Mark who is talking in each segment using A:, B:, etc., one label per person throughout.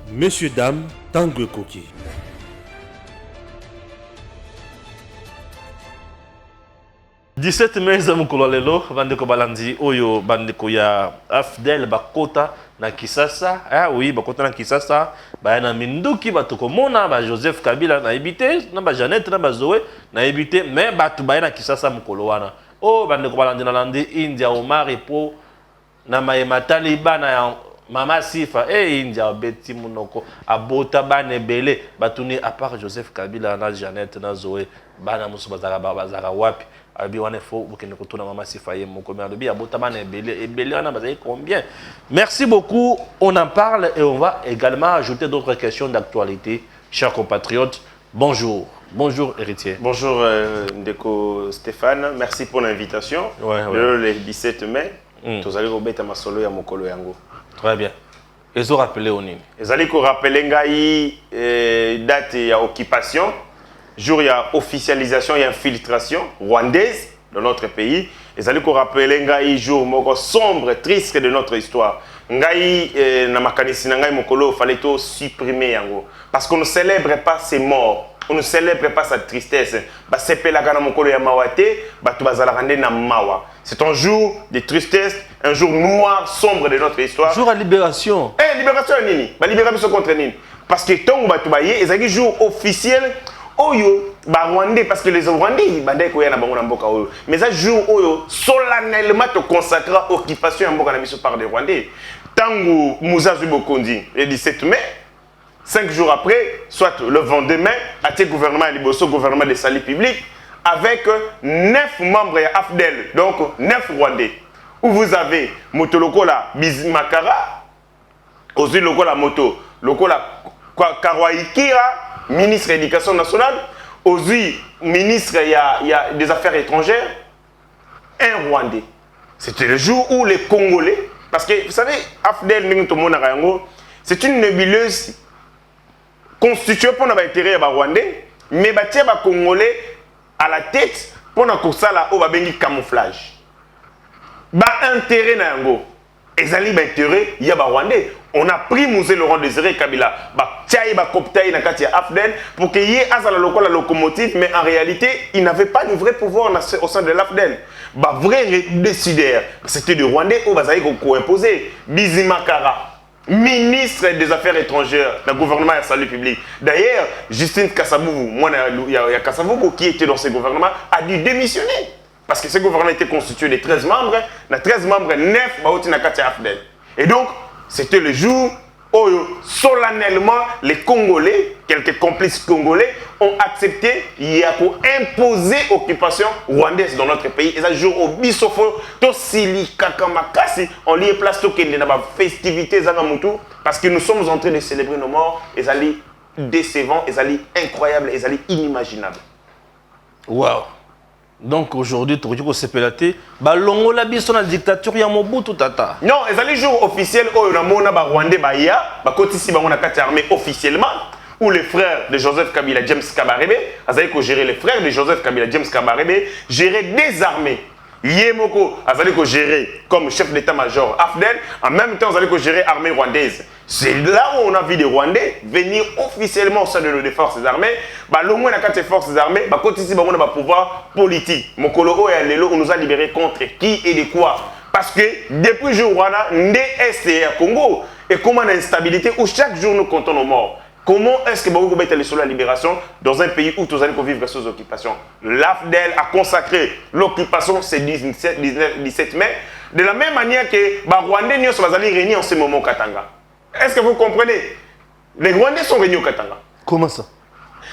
A: Messieurs, dames, tango ekoki.
B: Le 17 mai, Zamukolo lelo, bandeko balandi oyo bandeko ya Afdel bakota na Kisasa. Ah oui, bakota na Kisasa, ba na Minduki batoko mona ba Joseph Kabila na ebité, na ba Jeannette na ba Zoé na ebité, mais batu ba na Kisasa mukolo wana. Oh bandeko balandi na landi India Omar epo na mayema Taliban na Mama Sifa, India Betty Munoko, abota bane belé, batuni à part Joseph Kabila na Jeannette na Zoé, bana musu bazara wapi. Abi wane fo bokene kotuna Mama Sifa ye moko mais alobi abota bane belé et belé wana bazali combien. Merci beaucoup, on en parle et on va également ajouter d'autres questions d'actualité, chers compatriotes. Bonjour. Bonjour héritier.
C: Bonjour Ndeko Stéphane, merci pour l'invitation. Le 17 mai, tous allez robeta masolo ya mokolo yango.
B: Très bien. Ils ont rappelé au Nîmes.
C: Ils allaient rappeler ngai date ya occupation, jour ya officialisation et infiltration rwandaise dans notre pays. Ils allaient rappeler ngai jour moko sombre, triste de notre histoire. Ngai na makanisi na ngai mokolo fallait tout supprimer yango parce qu'on ne célèbre pas ses morts. On ne célèbre pas sa tristesse. C'est un jour de tristesse, un jour noir, sombre de notre histoire.
B: Jour à libération.
C: Libération nini. Libération contre nini. Parce que tant que tu es un jour officiel, oyo Rwandais, parce que les Rwandais bandai koya na bango na mboka oyo. Mais un jour oyo solennellement te consacra occupation en mboka na biso par les Rwandais. Tangu Muzazu Bokondi le 17 mai. 5 jours après, soit le lendemain, à tes gouvernement Liboso, gouvernement de salut public, avec 9 membres à AFDEL, donc 9 Rwandais. Où vous avez Moto Lokola Bizimakara, aussi Lokola Moto, Lokola Karwaikira, ministre de l'Éducation nationale, aussi ministre des Affaires étrangères, un Rwandais. C'était le jour où les Congolais, parce que vous savez, AFDEL, c'est une nébuleuse constitué pour notre intérêt rwandais, mais les Congolais à la tête pour notre camouflage. Intérêt nango, ezali intérêt ya rwandais. On a pris Mouzé Laurent Désiré Kabila, koptaï na kati ya Afdel pour qu'il y ait la locomotive, mais en réalité, il n'avait pas de vrai pouvoir au sein de l'Afdel. Vrai décideur, c'était le Rwandais où Bazaï ko imposé Bizimakara. Ministre des Affaires étrangères du gouvernement de salut public. D'ailleurs, Justine Kasaboubou, Kasaboubou qui était dans ce gouvernement, a dû démissionner. Parce que ce gouvernement était constitué de 13 membres. Dans 13 membres, 9 sont Afdel. Et donc, c'était le jour où solennellement les Congolais, quelques complices congolais, ont accepté d'imposer l'occupation rwandaise dans notre pays. Et ça, jour au Bissofo, Tosili Kakamakasi, on lié place dans la festivité parce que nous sommes en train de célébrer nos morts. Et ça, décevant, et ça, incroyable, et ça, inimaginable.
B: Waouh! Donc aujourd'hui, tu as dit que Balongo la biso na dictature ya Mobutu tata.
C: Non, et ça, les jours officiels, où on a Rwandais, Kotisi, on a 4 armées officiellement. Où les frères de Joseph Kabila, James Kabarebe, Azali ko gérer les frères de Joseph Kabila, James Kabarebe, gérer des armées. Yemoko, Azali ko gérer comme chef d'état-major Afdel, en même temps Azali ko gérer l'armée rwandaise. C'est là où on a vu des Rwandais venir officiellement au sein de nos forces armées. L'au moins, dans les forces armées, quand ici, on a un pouvoir politique. Mokolo et Lelo, on nous a libérés contre qui et de quoi? Parce que depuis le jour où on a un Congo, et comment on a une stabilité où chaque jour nous comptons nos morts. Comment est-ce que Baoukou est allé sur la libération dans un pays où tous allez vivre sous occupation? L'AFDEL a consacré l'occupation ce 17 mai. De la même manière que les Rwandais ne sont pas allés réunir en ce moment au Katanga. Est-ce que vous comprenez? Les Rwandais sont réunis au Katanga.
B: Comment ça?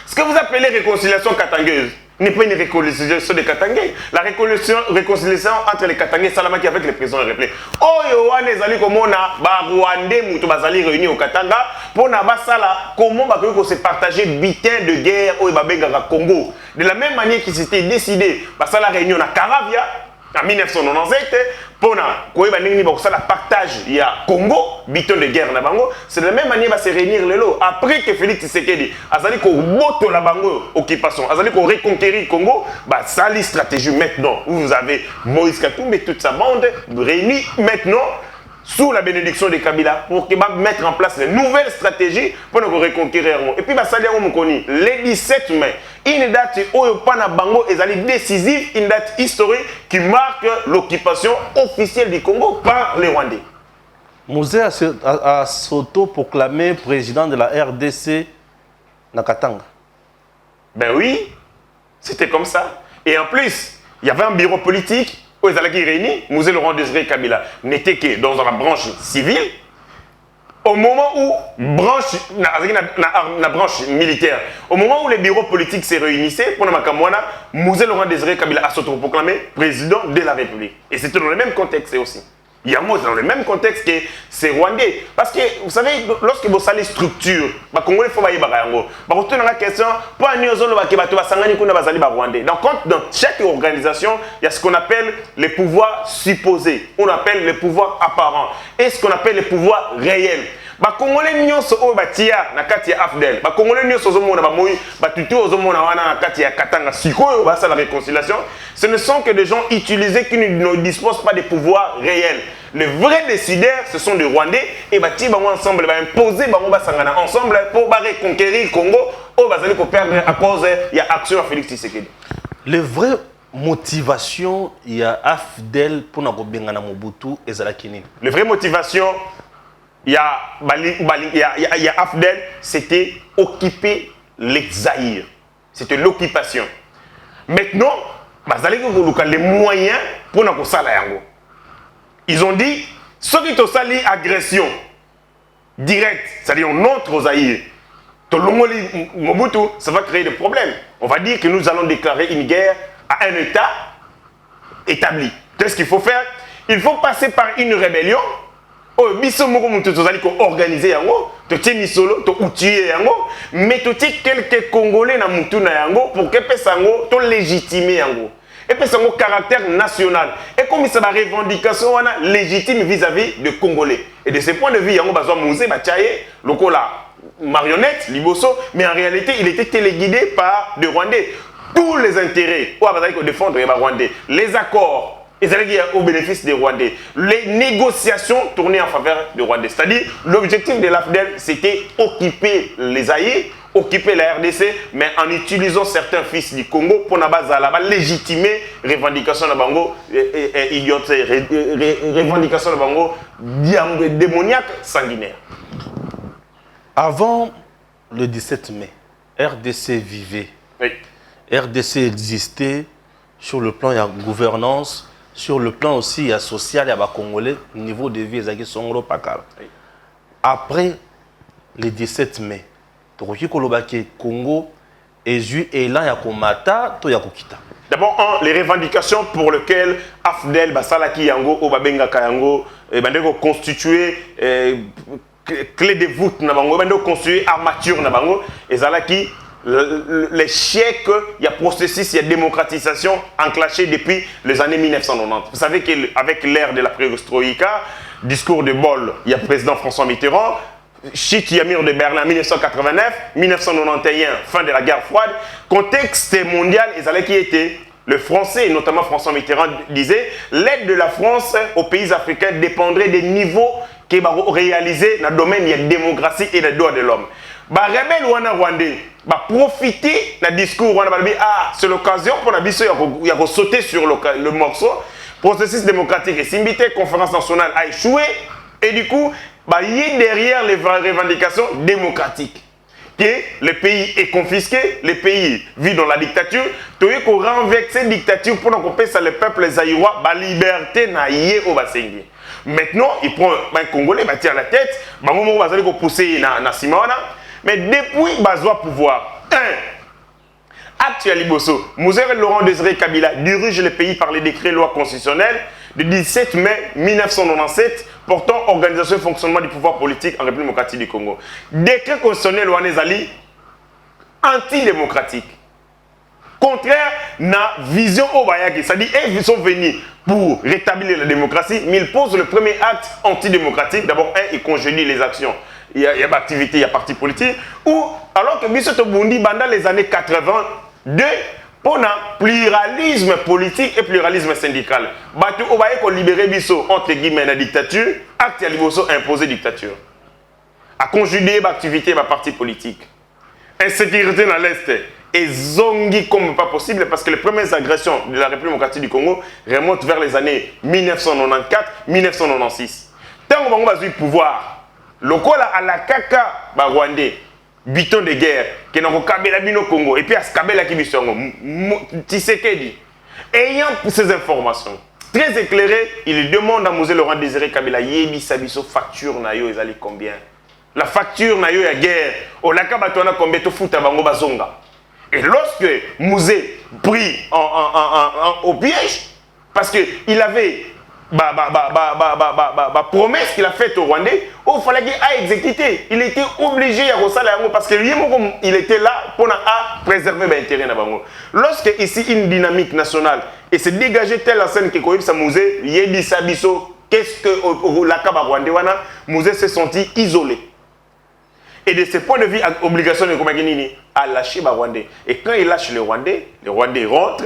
C: Ce que vous appelez réconciliation katangueuse n'est pas une réconciliation des Katangais. La réconciliation entre les Katangais et Salamaki avec les prisons est réglée. Oh, Yohan, les alliés, comment on a Rwandais, Moutou Bazali réunis au Katanga pour comment on se partager butin de guerre au Congo. De la même manière qu'il s'était décidé, la réunion à Caravia en 1997 pour la partage il y a Congo biton de guerre na bango. C'est de la même manière va se réunir le lot après que Félix Tshisekedi azali ko boto la bango occupation azali ko reconquérir Congo. Ça stratégie maintenant où vous avez Moïse Katumbi et toute sa bande réunis maintenant sous la bénédiction de Kabila pour qu'il va mettre en place de nouvelles stratégies pour nous reconquérir. Et puis, le 17 mai, une date où Bango est décisive, une date historique qui marque l'occupation officielle du Congo par les Rwandais.
B: Mouzé a s'auto-proclamé président de la RDC Nakatanga.
C: Ben oui, c'était comme ça. Et en plus, il y avait un bureau politique où ils allaient réunir. Mouzé Laurent Désiré Kabila n'était que dans la branche civile. Au moment où la branche militaire, au moment où les bureaux politiques se réunissaient, pour Mouzé Laurent Désiré Kabila a s'auto-proclamé président de la République. Et c'était dans le même contexte aussi. Il y a dans le même contexte que c'est rwandais. Parce que, vous savez, lorsque vous savez les structures, les Congolais faut aller barango. Par contre, dans la question, pour un donc, dans chaque organisation, il y a ce qu'on appelle les pouvoirs supposés, on appelle les pouvoirs apparents, et ce qu'on appelle les pouvoirs réels. Les Congolais nyonso oyo batia na kati ya AFDEL, les Congolais nyonso ozomona bamoyi, batutu ozomona wana na kati ya Katanga sikoyo basa la réconciliation, ce ne sont que des gens utilisés qui ne disposent pas de pouvoirs réels. Les vrais décideurs, ce sont des Rwandais et bati bango ensemble, ba imposer bango basangana ensemble pour reconquérir le Congo ou bazali ko perdre à cause il y a action à Félix Tshisekedi.
B: Les vraies motivations, il y a AFDEL pour na kobengana Mobutu ezalaki nini?
C: Les vraies motivations, il y a AFDEL, c'était occuper les Zaïre. C'était l'occupation. Maintenant, les moyens pour nous faire yango. Ils ont dit, ceux qui ont sali agression directe, c'est-à-dire notre Zaïre, Mobutu, ça va créer des problèmes. On va dire que nous allons déclarer une guerre à un État établi. Qu'est-ce qu'il faut faire? Il faut passer par une rébellion. Oh, biso moko mutu tozali ko organiser yango, to tie misolo, to outiller yango, mais to tie quelques Congolais na mutu na yango pour que pesango to légitimer yango. Et pesango caractère national. Et comme ça la revendication wana légitime vis-à-vis de Congolais. Et de ce point de vue yango bazwa Mouzé Bachaye, lokola marionnette liboso, mais en réalité, il était téléguidé par des Rwandais. Tous les intérêts ou bazali ko défendre les Rwandais, les accords au bénéfice des Rwandais. Les négociations tournées en faveur des Rwandais. C'est-à-dire, l'objectif de l'AFDEL, c'était occuper les Aïe, occuper la RDC, mais en utilisant certains fils du Congo pour légitimer revendication de Bango, idiote, revendication de Bango, démoniaque, sanguinaire.
B: Avant le 17 mai, RDC vivait.
C: Oui.
B: RDC existait sur le plan de la gouvernance. Sur le plan aussi social, il y a des Congolais, niveau de vie, ils sont pakal. Après le 17 mai, Congo et là, il y a Komata, il y a Kokita.
C: D'abord, les revendications pour lesquelles AFDEL, Basalaki Yango, Obabenga Kayango, constitué clé de voûte, constitué armature, et Zalaki. L'échec, il y a processus, il y a démocratisation enclenché depuis les années 1990. Vous savez qu'avec l'ère de la perestroïka, discours de Bol, il y a le président François Mitterrand, Chute Yamir de Berlin 1989, 1991, fin de la guerre froide, contexte mondial, qui était le Français, et notamment François Mitterrand, disait l'aide de la France aux pays africains dépendrait des niveaux qui sont réalisés dans le domaine de la démocratie et des droits de l'homme. Bah rebelle wana rwandais bah profiter le discours wana ah c'est l'occasion pour la biso il y a sauter sur le morceau processus démocratique et Simbité conférence nationale a échoué et du coup bah il est derrière les revendications démocratiques que le pays est confisqué, le pays vit dans la dictature, tu es qu'on renverse cette dictature pour qu'on passe le peuple zaïrois la liberté na yé au basengi. Maintenant, il prend un Congolais, il tire la tête, il va pousser na Simona. Mais depuis Bazoua pouvoir, actuellement, Mouzé Laurent Désiré Kabila dirige le pays par les décrets loi constitutionnels du 17 mai 1997 portant organisation et fonctionnement du pouvoir politique en République démocratique du Congo. Décret constitutionnel Ouanezali antidémocratique. Contraire à la vision Obayaki, c'est-à-dire ils sont venus pour rétablir la démocratie, mais ils posent le premier acte antidémocratique. D'abord, ils congédient les actions. Il y a activité, il y a parti politique. Ou, alors que Bissot Bundi, pendant les années 82, pour un pluralisme politique et pluralisme syndical. Batu obaye ko libérer biso entre guillemets la dictature, acte ya liboso imposer dictature. À conjuguer l'activité ma parti politique. Insécurité dans l'Est et zongi comme pas possible parce que les premières agressions de la République démocratique du Congo remontent vers les années 1994-1996. Tant qu'on a eu pouvoir, le cola à la caca Rwandais, biton de guerre, qui n'a pas Kabila bino Congo, et puis à Kabila qui bisongo, Tshisekedi. Ayant ces informations très éclairées, il demande à Mosé Laurent Désiré Kabila, Yebi Sabiso facture na yo, ils allaient combien? La facture na yo ya guerre, au laka batona combien to futa bango bazonga. Et lorsque Mosé prit au piège, parce qu'il avait promesse qu'il a faite aux Rwandais, il fallait qu'il ait exécuté. Il était obligé à faire ça parce que lui, il était là pour préserver l'intérêt. Lorsque ici une dynamique nationale et se dégager telle la scène que Mosé, il dit ça, qu'est-ce que la Kaba Rwandais, Mosé s'est senti isolé. Et de ce point de vue, obligation de Komaginini à lâcher les Rwandais. Et quand il lâche les Rwandais rentrent.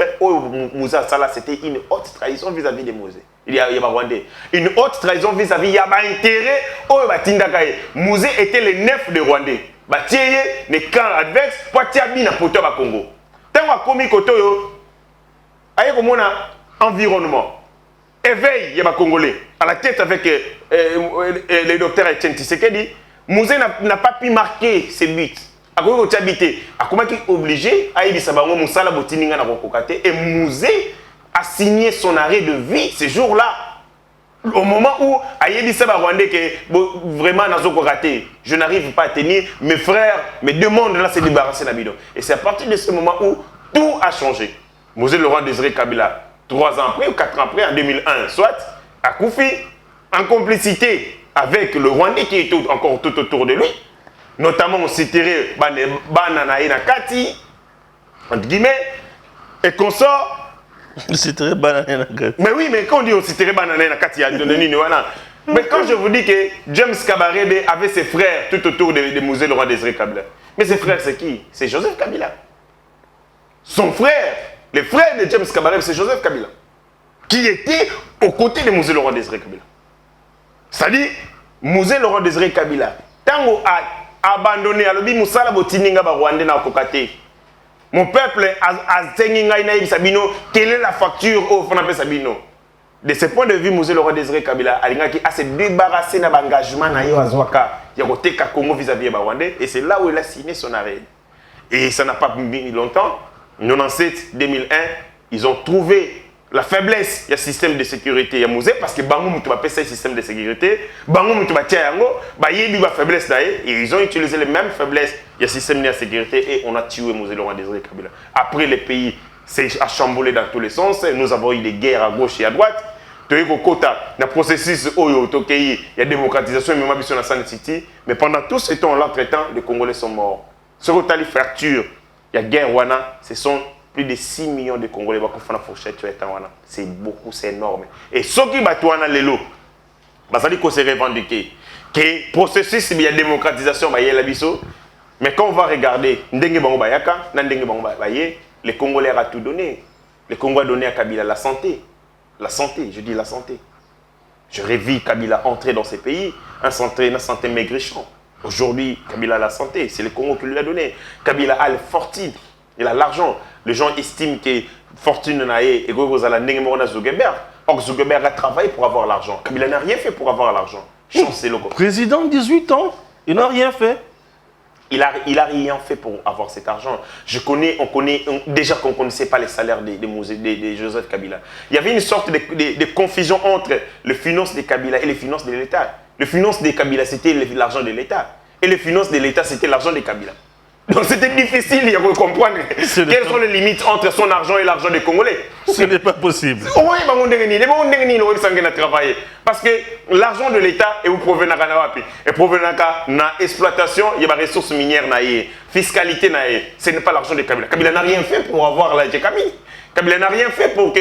C: Moussa Sala, c'était une haute trahison vis-à-vis de Mosé. Il y a Rwandais. Une haute trahison vis-à-vis, il y a un intérêt. Mosé était le neuf de Rwandais. Batieye, les camps adverses, pour tirer na poto ba Congo. Tant qu'on a commis koto yo, aïe comme on a environnement. Éveil, il y a Congolais. À la tête avec le docteur Etienne Tshisekedi. Mosé n'a pas pu marquer ses buts. À quoi il a habité? À comment il est obligé à y savoir Moussala Botininga na Rokokate et Mosé a signé son arrêt de vie ce jour-là. Au moment où Aïedi Saba Rwandais que vraiment n'a raté, je n'arrive pas à tenir, mes frères me demandent de se débarrasser de la bidon. Et c'est à partir de ce moment où tout a changé. Mosé Laurent Désiré Kabila, 3 ans après ou 4 ans après, en 2001, soit à Koufi, en complicité avec le Rwandais qui est encore tout autour de lui, notamment on citerait Bananaï Nakati, entre guillemets, et qu'on sort.
B: Citerait Bananaï Nakati.
C: Mais oui, mais quand on dit on citerait Bananaï Nakati, mais quand je vous dis que James Kabarebe avait ses frères tout autour de Mosé Laurent Désiré Kabila, mais ses frères c'est qui? C'est Joseph Kabila. Son frère, le frère de James Kabarebe, c'est Joseph Kabila, qui était aux côtés de Mosé Laurent Désiré Kabila. C'est-à-dire, Mosé Laurent Désiré Kabila, tant a abandonné, à l'obi Moussala Botininga Rwandais na Kokate. Mon peuple a zenginga inaïb Sabino, quelle est la facture au Fanape Sabino? De ce point de vue, Mosé Laurent Désiré Kabila a se débarrassé de l'engagement na yo Azwaka, Yakoteka Congo vis-à-vis de Rwandais, et c'est là où il a signé son arrêt. Et ça n'a pas mis longtemps, 97-2001, ils ont trouvé la faiblesse du système de sécurité ya Mosé parce que bango mutu ba pesa système de sécurité bango mutu ba tia yango ba yebi ba faiblesse d'ailleurs et ils ont utilisé les mêmes faiblesses du système de sécurité et on a tué Mosé Laurent Désiré Kabila. Après le pays s'est chamboulé dans tous les sens, nous avons eu des guerres à gauche et à droite. Toyé ko kota na processus oyo tokei il y a démocratisation mais mabiso na San City mais pendant tout ce temps l'entretemps les Congolais sont morts. Ce que tali fracture, il y a guerre wana, ce sont plus de 6 millions de Congolais qui font la fourchette. C'est beaucoup, c'est énorme. Et ce qui va tout en l'élo, ça dit qu'on s'est revendiqué. Que le processus de démocratisation, mais quand on va regarder, les Congolais ont tout donné. Les Congolais ont donné à Kabila la santé. La santé, je dis la santé. Je rêve Kabila entrer dans ces pays, une santé maigrichon. Aujourd'hui, Kabila a la santé, c'est le Congo qui lui a donné. Kabila a le fortune, il a l'argent. Les gens estiment que fortune n'a et que vous allez Zuckerberg. Or, Zuckerberg a travaillé pour avoir l'argent. Kabila n'a rien fait pour avoir l'argent. Chancez le
B: Président, 18 ans, il n'a rien fait.
C: Il a rien fait pour avoir cet argent. Déjà qu'on ne connaissait pas les salaires de Joseph Kabila. Il y avait une sorte de confusion entre les finances de Kabila et les finances de l'État. Les finances de Kabila, c'était l'argent de l'État. Et les finances de l'État, c'était l'argent de Kabila. Donc c'était difficile de comprendre quelles sont les limites entre son argent et l'argent des Congolais.
B: Ce n'est pas possible.
C: Oui, parce que l'argent de l'État est où provient et provient de l'exploitation, il y a des ressources minières, fiscalité, ce n'est pas l'argent de Kabila. Kabila n'a rien fait pour avoir la Kabila. Kabila n'a rien fait pour que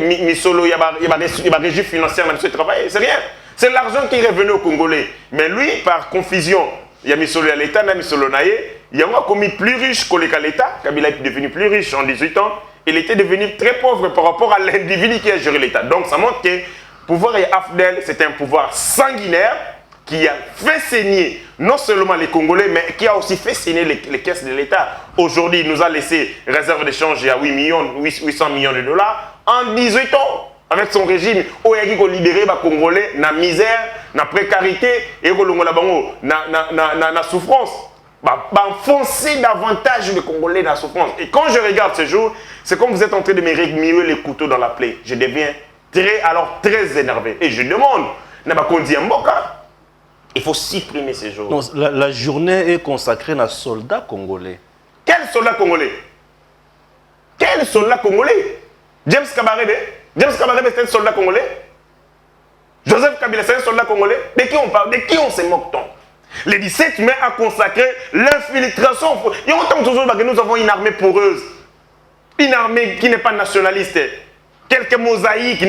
C: Misolo, il y a des régies financières dans ce travail. C'est rien. C'est l'argent qui est revenu aux Congolais. Mais lui, par confusion, il y a Misolo à l'État, il y a Misolo naïe. il a commis plus riche que l'État. Kabila est devenu plus riche en 18 ans. Il était devenu très pauvre par rapport à l'individu qui a géré l'État. Donc ça montre que le pouvoir Afdel, c'est un pouvoir sanguinaire qui a fait saigner non seulement les Congolais, mais qui a aussi fait saigner les caisses de l'État. Aujourd'hui, il nous a laissé réserve d'échange à 800 millions de dollars en 18 ans. Avec son régime, il a libéré les Congolais dans la misère, dans la précarité et dans la souffrance. Enfoncer davantage les Congolais dans la souffrance. Et quand je regarde ce jour, c'est comme vous êtes en train de me remuer les couteaux dans la plaie. Je deviens très énervé. Et je demande, il faut supprimer ces jours.
B: Non, la journée est consacrée à soldats congolais.
C: Quels soldats congolais? Quels soldats congolais? James Kabarebe? James Kabarebe, c'est un soldat congolais? Joseph Kabila, c'est un soldat congolais? De qui on parle? De qui on se moque-t-on? Le 17 mai a consacré l'infiltration. Il y a autant que nous avons une armée poreuse. Une armée qui n'est pas nationaliste. Quelques mosaïques,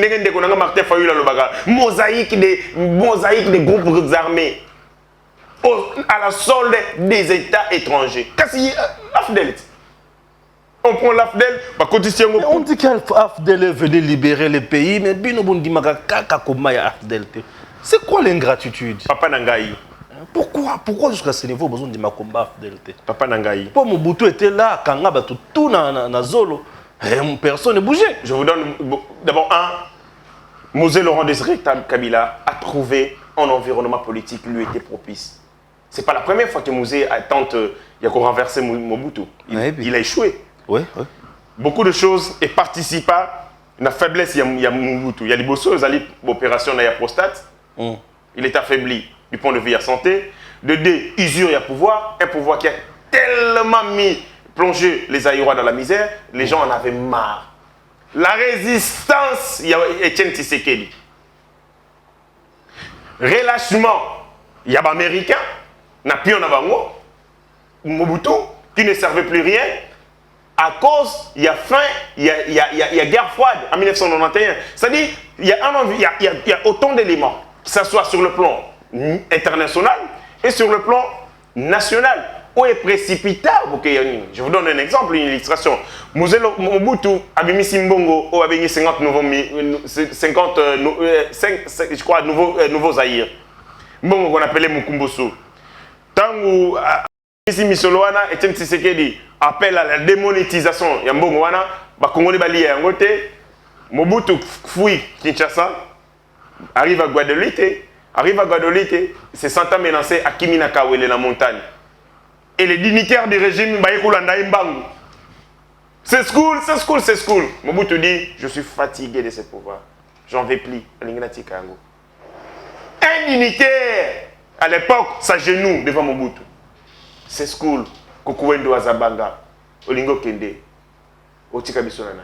C: mosaïques des groupes armés à la solde des États étrangers. On prend l'Afdel,
B: on dit qu'Afdel est venu libérer le pays, mais c'est quoi l'ingratitude?
C: Papa Nangaï.
B: Pourquoi jusqu'à ce niveau, besoin de ma combat Afdel?
C: Papa Nangaï.
B: Pour Mobutu était là, Kangaba tout na zolo. Personne ne bougeait.
C: Je vous donne d'abord Mosé Laurent Désiré Kabila a trouvé un environnement politique qui lui était propice. C'est pas la première fois que Mosé tente de renverser Mobutu. Il a échoué.
B: Oui.
C: Beaucoup de choses et participe à la faiblesse. Il y a Mobutu. Il y a les bossos, l'opération de la prostate. Il est affaibli du point de vue de la santé. De deux, usure, il y a pouvoir. Un pouvoir qui a tellement plongé les Aïrois dans la misère, les gens en avaient marre. La résistance, il y a Etienne Tshisekedi. Relâchement, il y a l'Américain, Napion Nabango, Mobutu, qui ne servait plus rien. À cause, il y a faim, il y a guerre froide en 1991. C'est-à-dire, il y a autant d'éléments, que ce soit sur le plan international et sur le plan national. Où est précipitable? Je vous donne un exemple, une illustration. Mobutu a mis Simbongo, a mis 50 nouveaux Zaïre. Mbongo qu'on appelait Mukumbusu. Tangu ici Misoloana et Etienne Tshisekedi appelle à la démonétisation. Ya Mbongo wana, ba Congolais bali ya ngote. Mobutu fuit Kinshasa, arrive à Guadeloupe, se sentant menacé à Kiminakawele la montagne. Et les dignitaires du régime, c'est school. Mobutu dit, je suis fatigué de ce pouvoir. J'en vais plus. Un dignitaire, à l'époque, s'agenouille devant Mobutu. C'est school. Kokuwendo Azabanga. Olingo Kende. Otika Bisonana.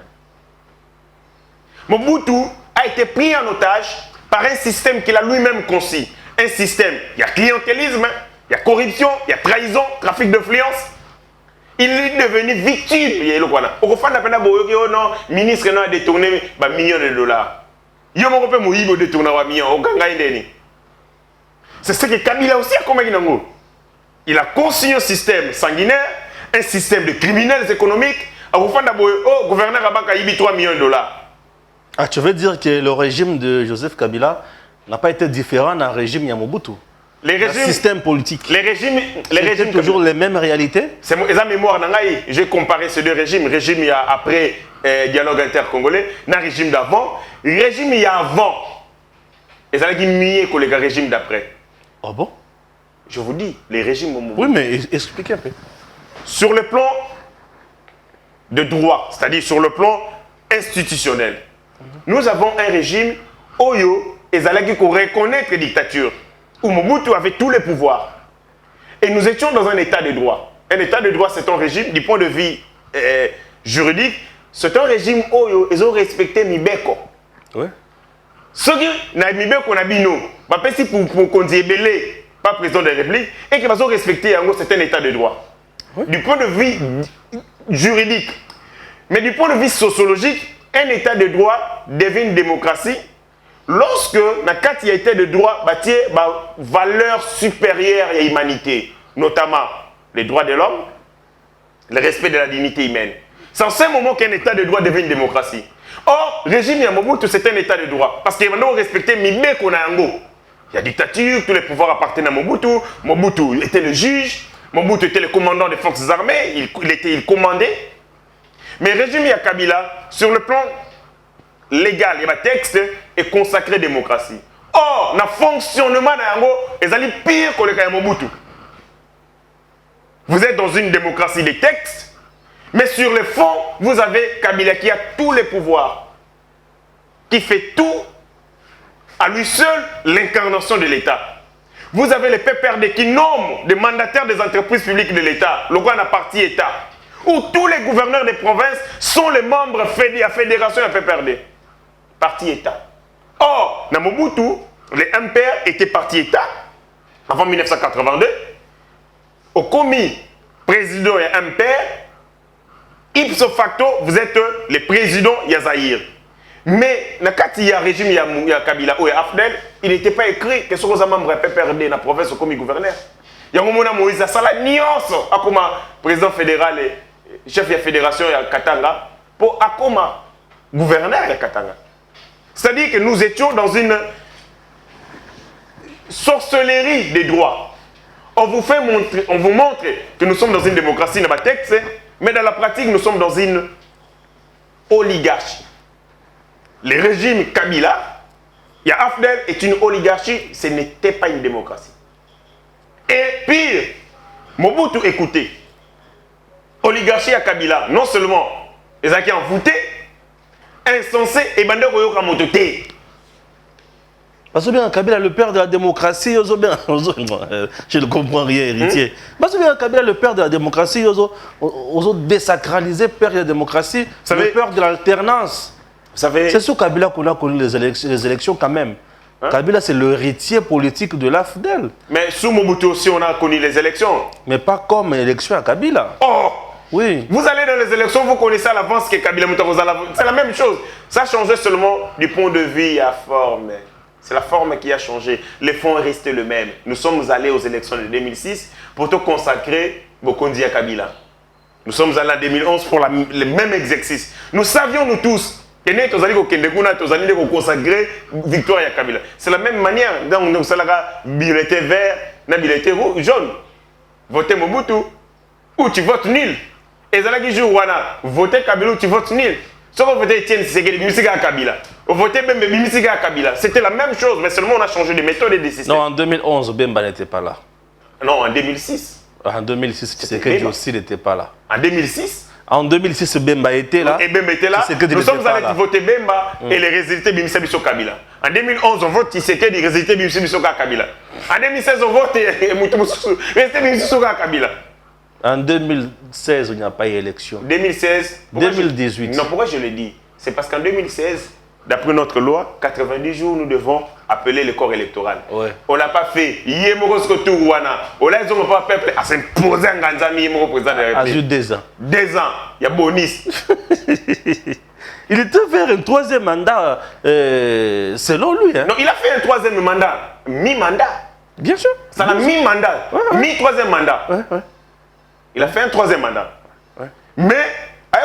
C: Mobutu a été pris en otage par un système qu'il a lui-même conçu. Un système, il y a clientélisme, il y a corruption, il y a trahison, trafic d'influence. Il est devenu victime. Au fond, le ministre a détourné millions de dollars. Il a détourné millions. C'est ce que Kabila aussi a commis. Il a conçu un système sanguinaire, un système de criminels économiques. Au fond, le gouverneur a eu 3 millions de dollars.
B: Ah, tu veux dire que le régime de Joseph Kabila n'a pas été différent d'un régime Yamobutu?
C: Les régimes,
B: le système politique.
C: Les régimes
B: toujours les mêmes réalités.
C: C'est ma mémoire. J'ai comparé ces deux régimes. Régime il y a après dialogue intercongolais, le régime d'avant. Régime il y a avant. Et ça a été mieux que le régime d'après.
B: Ah bon?
C: Je vous dis, les régimes.
B: Oui, mais expliquez un peu.
C: Sur le plan de droit, c'est-à-dire sur le plan institutionnel, nous avons un régime Oyo et Zalaki qui reconnaître la dictature. Où Mobutu avait tous les pouvoirs. Et nous étions dans un état de droit. Un état de droit, c'est un régime, du point de vue juridique, c'est un régime où ils ont respecté Mibeko.
B: Oui.
C: Ce qui n'a Mibeko n'a bino, si pour qu'on dise belé, pas président de la République, et qu'ils ont respecté, c'est un état de droit. Oui. Du point de vue juridique. Mais du point de vue sociologique, un état de droit devient une démocratie. Lorsque la carte y a été de droit, valeur supérieure à l'humanité, notamment les droits de l'homme, le respect de la dignité humaine. C'est en ce moment qu'un état de droit devient une démocratie. Or, le régime Mobutu, c'est un état de droit. Parce qu'il va respecter Mibé Konango. Il y a dictature, tous les pouvoirs appartiennent à Mobutu. Mobutu était le juge. Mobutu était le commandant des forces armées. Il commandait. Mais le régime Kabila, sur le plan légal, il y a un texte et consacré démocratie. Or, le fonctionnement de Yango est pire que le cas de Mobutu. Vous êtes dans une démocratie des textes, mais sur le fond, vous avez Kabila qui a tous les pouvoirs, qui fait tout, à lui seul, l'incarnation de l'État. Vous avez les PPRD qui nomment des mandataires des entreprises publiques de l'État, le grand parti État, où tous les gouverneurs des provinces sont les membres de la fédération de la PPRD, parti État. Or, dans Mobutu, les MPR étaient parti État, avant 1982, au commis président et MPR, ipso facto, vous êtes les présidents Yazaïr. Mais dans le régime de Kabila ou Afdel, il n'était pas écrit que ce soit membre de PPRD dans la province au commis gouverneur. Il y a un moment où Moïse a la nuance, comme président fédéral et chef de la fédération de Katanga, pour Akoma, gouverneur de Katanga. C'est-à-dire que nous étions dans une sorcellerie des droits. On vous montre que nous sommes dans une démocratie dans le texte, mais dans la pratique, nous sommes dans une oligarchie. Le régime Kabila, Afdel est une oligarchie, ce n'était pas une démocratie. Et pire, Mobutu, écoutez, oligarchie à Kabila, non seulement les gens qui ont voté, insensé et bandé Royo Kamotote.
B: Parce que bien Kabila, le père de la démocratie, je ne comprends rien, héritier. Parce que bien Kabila, le père de la démocratie, ils ont désacralisé le père de la démocratie, le père de l'alternance. C'est sur Kabila qu'on a connu les élections quand même. Hein? Kabila, c'est l'héritier politique de l'AFDEL.
C: Mais sous Mobutu aussi, on a connu les élections.
B: Mais pas comme élection à Kabila.
C: Oh!
B: Oui.
C: Vous allez dans les élections, vous connaissez à l'avance que Kabila Moutaroza. C'est la même chose. Ça a changé seulement du point de vue à forme. C'est la forme qui a changé. Le fond est resté le même. Nous sommes allés aux élections de 2006 pour te consacrer Bokondi à Kabila. Nous sommes allés en 2011 pour le même exercice. Nous savions, nous tous, que nous allons consacrer victoire à Kabila. C'est la même manière. Donc, nous allons bulletin vert, bulletin jaune. Votez Mobutu ou tu votes nul. Et Zalagi jour voter Kabila ou tu votes nul. Si vous votez Etienne Tshisekedi, Mimisiga Kabila. Vous votez Bembe, Mimisiga Kabila. C'était la même chose, mais seulement on a changé de méthode et de système.
B: Non, en 2011, Bemba n'était pas là.
C: Non, en 2006.
B: En 2006, Tshisekedi aussi n'était pas là.
C: En 2006.
B: En 2006, Bemba était là.
C: Et Bemba était là. Nous sommes allés voter Bemba et les résultats Bimisa Biso Kabila. En 2011, on vote Tshisekedi, les résultats Bimisa Biso Kabila. En 2016, on vote résultats Bimisa Kabila.
B: En 2016, il n'y a pas eu d'élection.
C: 2016.
B: 2018.
C: Non, pourquoi je le dis? C'est parce qu'en 2016, d'après notre loi, 90 jours, nous devons appeler le corps électoral.
B: Ouais.
C: On n'a pas fait. Yemorosko Tourouana. On n'a pas peuple à s'imposer un Ganzami, Yemoro président de la République.
B: À 2 ans.
C: 2 ans. Il y a bonus.
B: Il était faire un 3e mandat selon lui. Hein.
C: Non, il a fait un 3e mandat. Mi-mandat.
B: Bien sûr.
C: Ça a mi-mandat.
B: Ouais.
C: Mi-3e mandat.
B: Ouais.
C: Il a fait un 3e mandat.
B: Ouais.
C: Mais,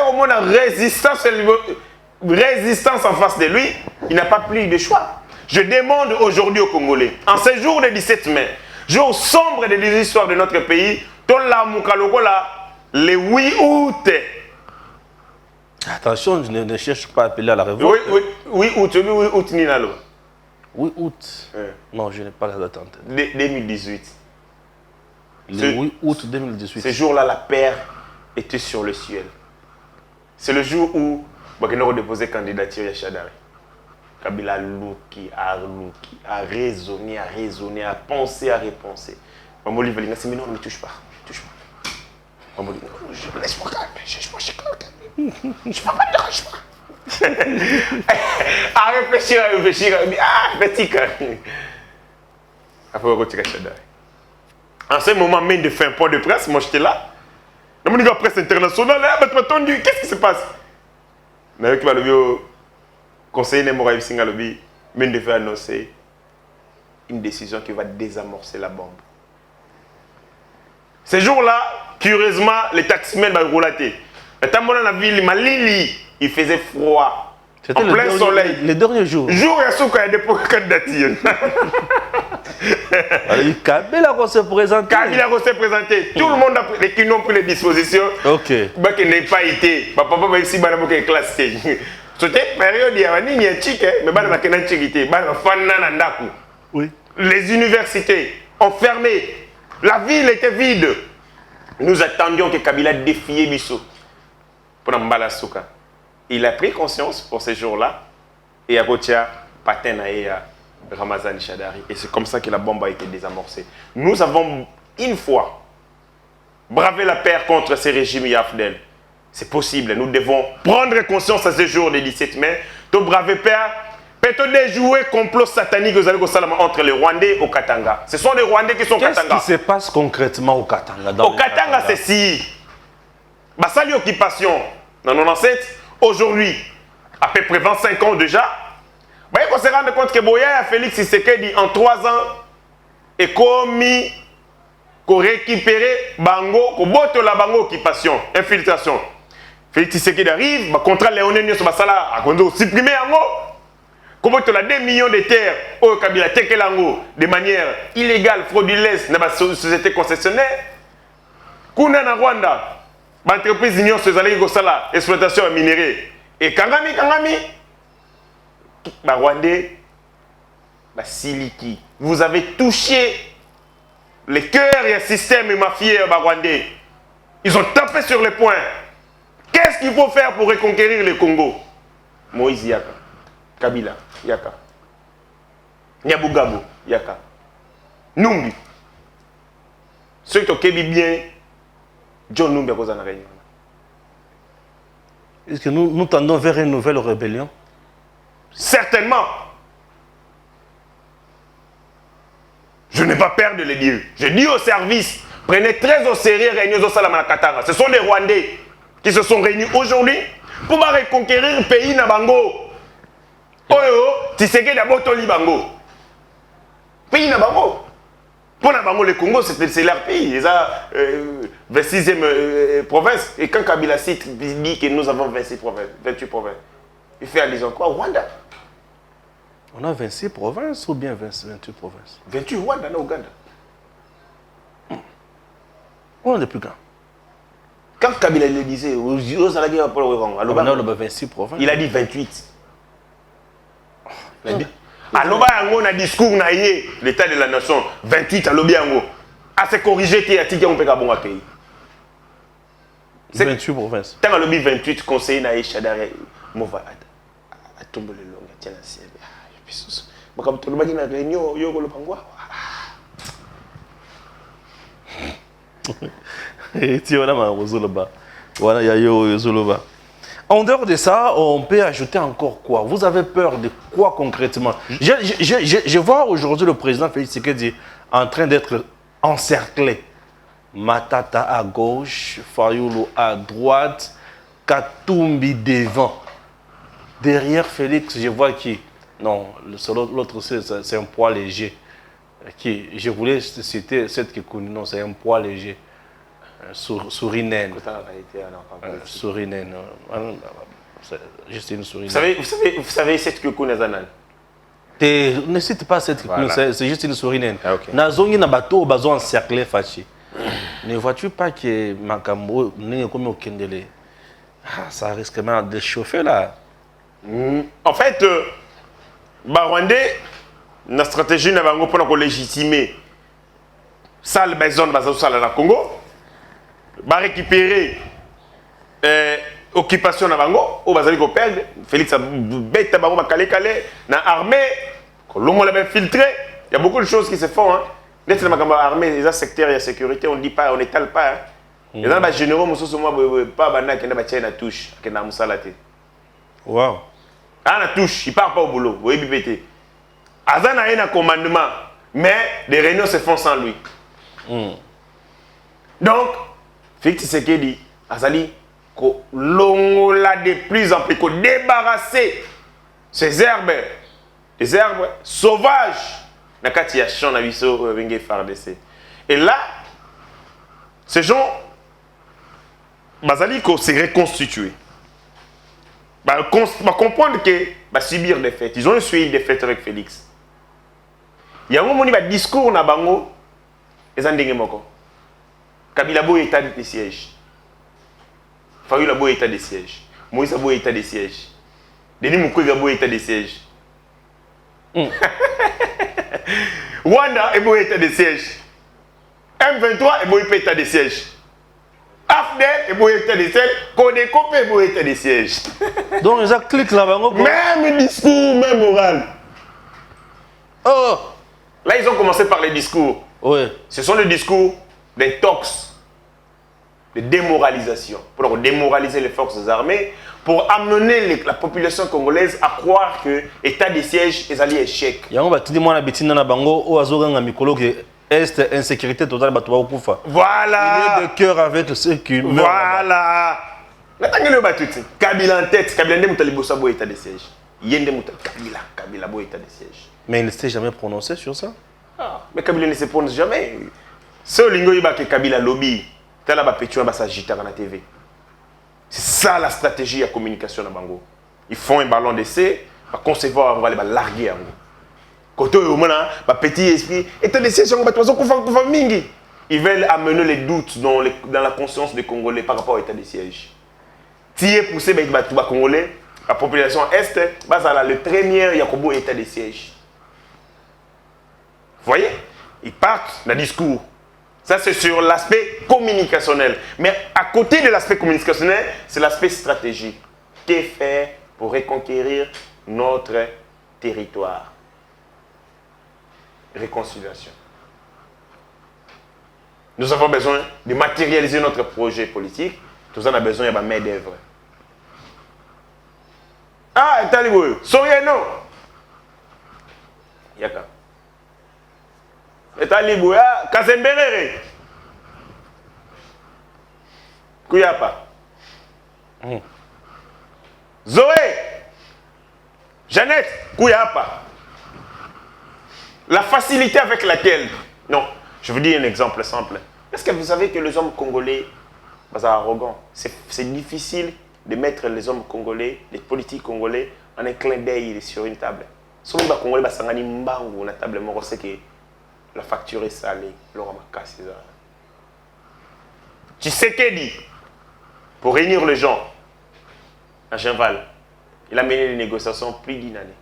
C: au moins, la résistance en face de lui, il n'a pas pris de choix. Je demande aujourd'hui aux Congolais, en ce jour de 17 mai, jour sombre de l'histoire de notre pays, le 8 août.
B: Attention, je ne cherche pas à appeler à la révolte.
C: Oui, août, Ninalo.
B: 8 août. Non, je n'ai pas la date en tête.
C: 2018.
B: Le 8 août 2018.
C: Ce jour-là, la paix était sur le ciel. C'est le jour où Bakeno a déposé candidature à Chadari. Kabila a raisonné, a pensé, a repensé. Mamoli Valinga, c'est mais non, ne me touche pas. Mamoli, laisse-moi calmer, je calme. Je ne peux pas me déranger pas. À réfléchir, petit calme. Après, on va retirer Chadari. En ce moment, même de faire un point de presse, moi j'étais là. Dans mon presse internationale, qu'est-ce qui se passe? Avec le conseiller Nemoraïv Singalobi, même de faire annoncer une décision qui va désamorcer la bombe. Ces jours-là, curieusement, les taximens vont rouler. Dans la ville, Malili, il faisait froid.
B: C'était
C: en plein soleil.
B: Les derniers jours.
C: Jour et souk, il y a des candidatures.
B: Kabila va se présenter.
C: Kabila va se présenter. Tout le monde a pris, qui n'ont pris les dispositions.
B: Ok.
C: Bah, qui n'a pas été. Papa va ici, bah, il classe. C'était période, il y avait ni un chic, mais bah, il y a un chic. Bah,
B: oui.
C: Les universités ont fermé. La ville était vide. Nous attendions que Kabila défiait Bissot pour Mbala Souka. Il a pris conscience pour ces jours-là et a Botia Patenaïa Ramazan Chadari. Et c'est comme ça que la bombe a été désamorcée. Nous avons une fois bravé la paire contre ces régimes Yafdel. C'est possible. Nous devons prendre conscience à ce jour du 17 mai de braver paire. Peut-être déjouer complot satanique entre les Rwandais et au Katanga. Ce sont les Rwandais qui sont au Katanga.
B: Qu'est-ce qui se passe concrètement au Katanga?
C: Au Katanga, c'est si. Bah, ça, l'occupation, en 97, aujourd'hui, à peu près 25 ans déjà, bah, il faut se rendre compte que Boya Félix Tshisekedi, en 3 ans, est commis, qu'on récupérer Bango, qu'on botte la Bango occupation, infiltration. Félix Tshisekedi arrive, bah, contre Léonel Nyos Basala, à supprimer Ango. Comment tu as 2 millions de terres au Kabila Tekelango de manière illégale, frauduleuse dans la société concessionnaire? Kuna na Rwanda, l'entreprise Union Sozali Gosala, exploitation à minerais. Et Kangami, bah Rwandais, bah Siliki. Vous avez touché les cœurs et le système mafieux bah Rwandais. Ils ont tapé sur les poings. Qu'est-ce qu'il faut faire pour reconquérir le Congo? Moïse Yaka, Kabila. Yaka. Nyabugabo, Yaka. Numbi. Ceux qui ont bien, John Numbi a causé la réunion.
B: Est-ce que nous tendons vers une nouvelle rébellion?
C: Certainement. Je n'ai pas peur de le dire. Je dis au service, prenez très au sérieux réunion au Salamana Katanga. Ce sont les Rwandais qui se sont réunis aujourd'hui pour reconquérir le pays Nabango. Oyo, Tshisekedi d'abord Toli Bango. Pays Nabango. Pour Nabango, le Congo, c'est leur pays. Ils ont 26e province. Et quand Kabila cite, dit que nous avons 26 provinces, 28 provinces, il fait allusion quoi? Rwanda.
B: On a 26 provinces ou bien 28 provinces?
C: 28 Rwanda, non, Ouganda.
B: On est plus grand.
C: Quand Kabila le disait, il a dit 28. Aloba yango na discours na yé l'état de la nation 28 alobi yango a se corriger ti atiki on peut ka bonga pays
B: 28 provinces.
C: Tant alobi 28 conseiller na Chadari mova a tomber le long tiens la ciel bakam to lobaki na réunion yo ko lopangwa
B: ti wana ma rozoloba wana ya yo zoloba. En dehors de ça, on peut ajouter encore quoi? Vous avez peur de quoi concrètement? Je vois aujourd'hui le président Félix Tshisekedi en train d'être encerclé. Matata à gauche, Fayulu à droite, Katumbi devant. Derrière Félix, je vois qui? Non, l'autre c'est un poids léger. Qui? Je voulais citer cette qui connaît, non, c'est un poids léger. Sourinen. Sourinen. Juste une sourinen.
C: Vous savez cette que Nazanan?
B: Ne cite pas cette
C: voilà.
B: C'est juste une sourinen.
C: Ah, okay.
B: Nazongi na bateau bazo encerclé fachi. Ne vois-tu pas que Makambo n'est comme au Kendele? Ça risque même de chauffer là.
C: En fait, Rwandais, la stratégie n'a pas pour légitimer ça le besoin de la Congo. Va récupérer occupation na bango au bazali ko perdre Félix a bête bango ba calé na armée kolongo la filtré. Il y a beaucoup de choses qui se font hein. Net na makamba armée les secteurs de sécurité on dit pas on n'étale pas hein. Les gens ba généraux mususu moi pas bana kenda ba tiena touche kenda musalate.
B: Wow.
C: Ah na touche, il part pas au boulot, oui bibété. Azana a un commandement mais les réunions se font sans lui. Donc Félix Tshisekedi, Azali, l'ongola de plus en plus, débarrasser ces herbes, des herbes sauvages, na kati ya champ na biso bengé FARDC. Et là, Ces gens, Basaliko s'est reconstitué. Comprendre que subir des fêtes. Ils ont suivi des fêtes avec Félix. Il y a un moment où il discours na bango, ils ont dit moko. Kabila Boy état de siège. Fayulu Boy état de siège. Moïse Boy état de siège. Denis Mukwege Boy état de siège. Rwanda est Boy état de siège. M23 est Boy état de siège. AFDEL est Boy état de siège. Codeco est Boy état de siège.
B: Donc ils cliquent là-bas.
C: Même discours, même moral.
B: Oh!
C: Là, ils ont commencé par les discours.
B: Oui.
C: Ce sont les discours des tox, de démoralisation. Pour démoraliser les forces armées, pour amener la population congolaise à croire que l'état de siège est allé échec.
B: Il y a un petit moment na bango où azoganga mikolo que est insécurité totale batu ba kufa.
C: Voilà.
B: Il est de cœur avec ceux qui meurent.
C: Voilà. Natanga le batuti. Kabila en tête, Kabila ndé mutali bossa bo état de siège. Yende mutali Kabila bo état de siège.
B: Mais il ne s'est jamais prononcé sur ça.
C: Ah, mais Kabila ne se prononce jamais. C'est au lingo que Kabila lobby. Tala ba petua ba s'agiter na TV. C'est ça la stratégie de communication na bango. Ils font un ballon d'essai, va concevoir, on va les larguer en gros. Côté au moment ba petit esprit, état de siège on va tozo kufa mingi. Ils veulent amener les doutes dans la conscience des Congolais par rapport au état de siège. Tié poussé ba tout ba Congolais, la population est bas le premier Yakobo état de siège. Vous voyez? Ils partent d'un discours. Ça, c'est sur l'aspect communicationnel. Mais à côté de l'aspect communicationnel, c'est l'aspect stratégique. Que faire pour reconquérir notre territoire? Réconciliation. Nous avons besoin de matérialiser notre projet politique. Tout ça, on a besoin de main d'œuvre. Ah, Talibou, soyez non. Yaka. Talibouya, Kazemberere. Kouyapa. Zoé. Jeannette, Kouyapa. La facilité avec laquelle. Non, je vous dis un exemple simple. Est-ce que vous savez que les hommes congolais sont arrogants? C'est difficile de mettre les hommes congolais, les politiques congolais, en un clin d'œil sur une table. Si les Congolais sont en une table, c'est que la facture est salée. Tu sais qu'est dit pour réunir les gens à Genval, il a mené des négociations plus d'une année.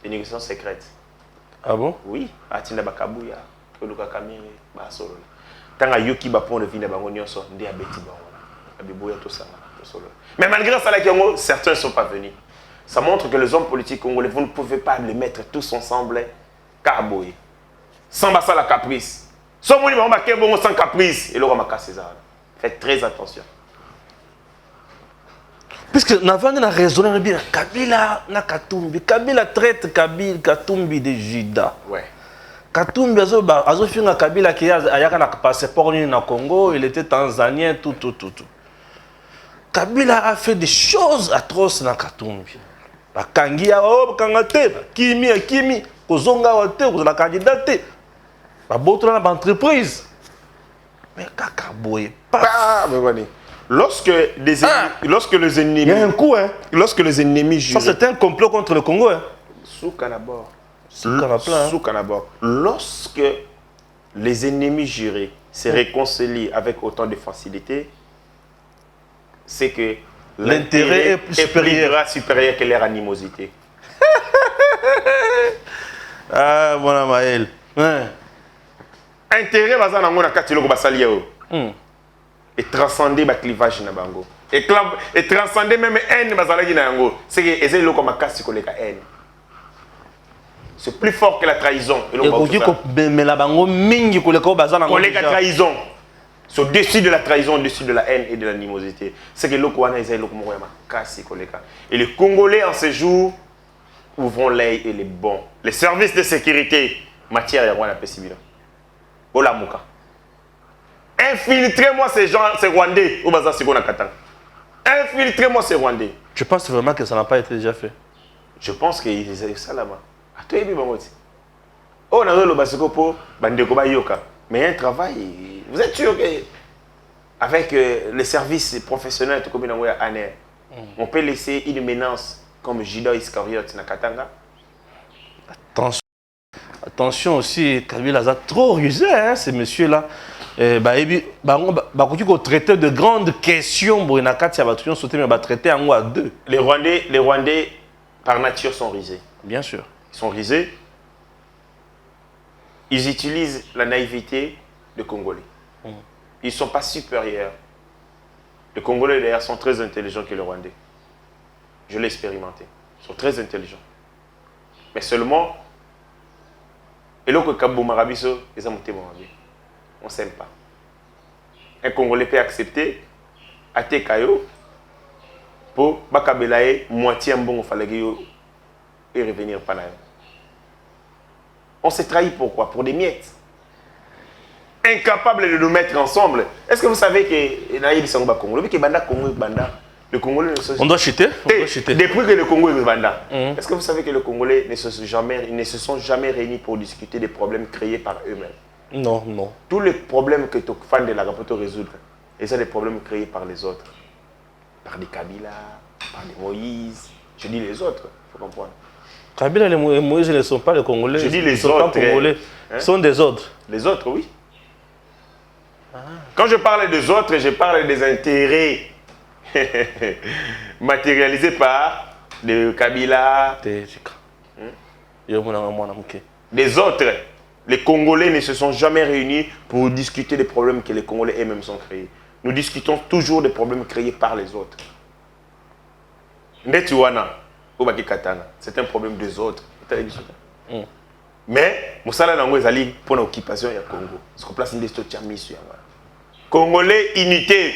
C: Des négociations secrètes.
B: Ah bon?
C: Oui. Atinda Bakabouya, Toluka Kamire, Basolo. Tant que Yoki Bapon de Vina Bangonioso, Ndé Abeti Bangola, Abiboya tout ça. Mais malgré ça, certains ne sont pas venus. Ça montre que les hommes politiques congolais, vous ne pouvez pas les mettre tous ensemble, carboyer. Sans basa la caprice. Sans caprice. Et le roi César. Faites très attention.
B: Puisque nous avons raisonné bien, Kabila na Katumbi. Kabila traite Katumbi de Judas.
C: Ouais.
B: Katumbi a fait un Kabila qui a un passeport au Congo, il était tanzanien, tout. Kabila a fait des choses atroces dans Katumbi. Bakangia, Bakangate, Kimi, Kozonga, la candidate. Babotola dans l'entreprise. Mais Kakaboye, pas.
C: Lorsque les ennemis.
B: Il y a un coup, hein.
C: Lorsque les ennemis jurent.
B: Ça, c'était un complot contre le Congo, hein.
C: Sous Kanabor.
B: Sous
C: Kanabor. Lorsque les ennemis jurés se réconcilient avec autant de facilité, c'est que
B: l'intérêt est
C: supérieur que leur animosité.
B: Ah, bon, Maël. Ouais.
C: Intérêt, et transcender le clivage na bango. Et transcender même haine bazalaki na yango. C'est que ezeli loko makasi koleka haine. C'est plus fort que la trahison.
B: Et la bango mingi koleka bazana ngo.
C: Koleka trahison. C'est au-dessus de la trahison, au-dessus de la haine et de l'animosité. C'est que loko wana ezeli loko moko ya makasi koleka. Et les Congolais en ces jours ouvrons l'œil et les bons. Les services de sécurité matière ya wana pesibila. Olamuka. Infiltrez-moi ces gens, ces Rwandais. Infiltrez-moi ces Rwandais.
B: Tu penses vraiment que ça n'a pas été déjà fait?
C: Je pense qu'ils ont ça là-bas. Oh, on a le basiko pour Bandeko Bayoka. Mais il y a un travail. Vous êtes sûr que avec les services professionnels comme ANR, on peut laisser une menace comme Judas Iscariote na Katanga.
B: Attention aussi, Kabila a trop rusé, hein, ces messieurs-là. Traiter de grandes questions, traiter en à deux.
C: Les Rwandais, par nature, sont risés.
B: Bien sûr.
C: Ils sont risés. Ils utilisent la naïveté des Congolais. Ils ne sont pas supérieurs. Les Congolais, d'ailleurs, sont très intelligents que les Rwandais. Je l'ai expérimenté. Ils sont très intelligents. Mais seulement, et là, on ne s'aime pas. Un Congolais peut accepter à Tekayo pour Bakabelaye moitié en bon et revenir par là. On s'est trahi pourquoi? Pour des miettes. Incapable de nous mettre ensemble. Est-ce que vous savez que le Congolais ne se...
B: On doit chuter.
C: Depuis que le Congo est Banda, est-ce que vous savez que les Congolais ne se sont jamais réunis pour discuter des problèmes créés par eux-mêmes?
B: Non, non.
C: Tous les problèmes que tu fans de la rapporte résoudre, et c'est des problèmes créés par les autres. Par des Kabila, par des Moïse. Je dis les autres, il faut comprendre.
B: Kabila et Moïse ne sont pas les Congolais.
C: Je dis les
B: autres.
C: autres.
B: Congolais. Ils sont des autres.
C: Les autres, oui. Quand je parle des autres, je parle des intérêts matérialisés par le Kabila. Des autres. Les Congolais ne se sont jamais réunis pour discuter des problèmes que les Congolais eux-mêmes sont créés. Nous discutons toujours des problèmes créés par les autres. C'est un problème des autres. Mais, Moussala Nango est allé pour l'occupation du Congo. Ce qu'on place une mission. Congolais, unité.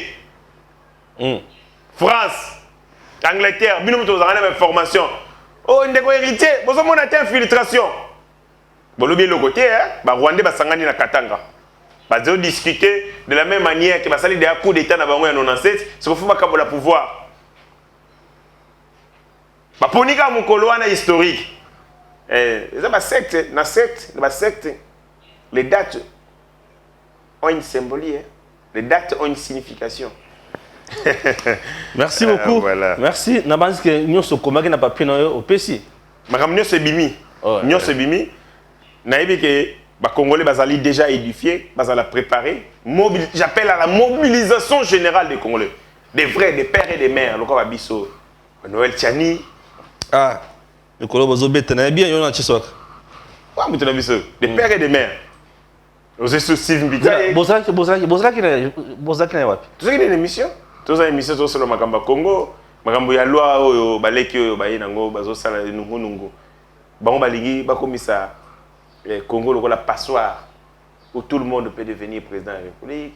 C: France, Angleterre, nous avons une formation. Oh, on a héritier, nous avons une infiltration. Bon, le côté, les Rwandais sont na Katanga. Ils ont discuté de la même manière que les des coups d'État en 97, c'est qu'il faut pas le pouvoir. Pour nous, c'est historique. Les dates ont une symbolique, les dates ont une signification.
B: Merci beaucoup.
C: Voilà.
B: Merci. Nabanzi que nous sommes comme na papier au PC.
C: Madame nous c'est bimi. Nous c'est bimi. Naïbi que les Congolais bazali déjà édifiés, bazala préparé. J'appelle à la mobilisation générale des Congolais, des vrais, des pères et des mères. Le quoi biso Noël Tiani.
B: Ah. Le Colo bozobete na bien yo na chisok.
C: Quoi mutu na biso? Des pères et des mères. Aux Steve Mbika.
B: Bozaki na wapi?
C: Tu sais qu'il y a une émission? Tous les émissions sont sur le Makamba Congo. Makamba ya loi oyo baleki oyo baye nango bazo sala nungu. Bango balingi bakomisa Congo la passoire où tout le monde peut devenir président de la République,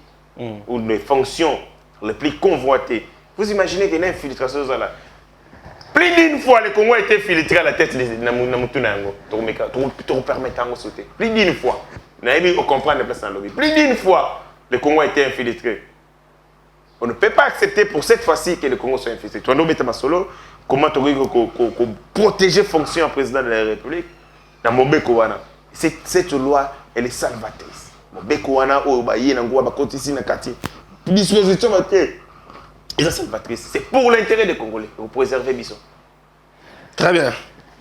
C: où les fonctions les plus convoitées. Vous imaginez qu'il y a une infiltration là. Plus d'une fois le Congo a été filtré à la tête de Namutunango pour permettre de sauter. Plus d'une fois. On comprend les places dans le lobby. Plus d'une fois le Congo a été infiltré. On ne peut pas accepter pour cette fois-ci que le Congo soit infiltré. Tu vois, solo, comment tu veux protéger fonction en président de la République dans Mobeko wana. Cette loi, elle est salvatrice. Mobeko wana o ba yé nango ba kotisi na quartier. Disposition va être salvatrice. C'est pour l'intérêt des Congolais, pour préserver Bisson.
B: Très bien.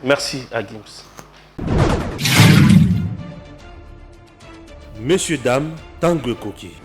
B: Merci à Gims.
A: Messieurs, dames, Tanguy Koki.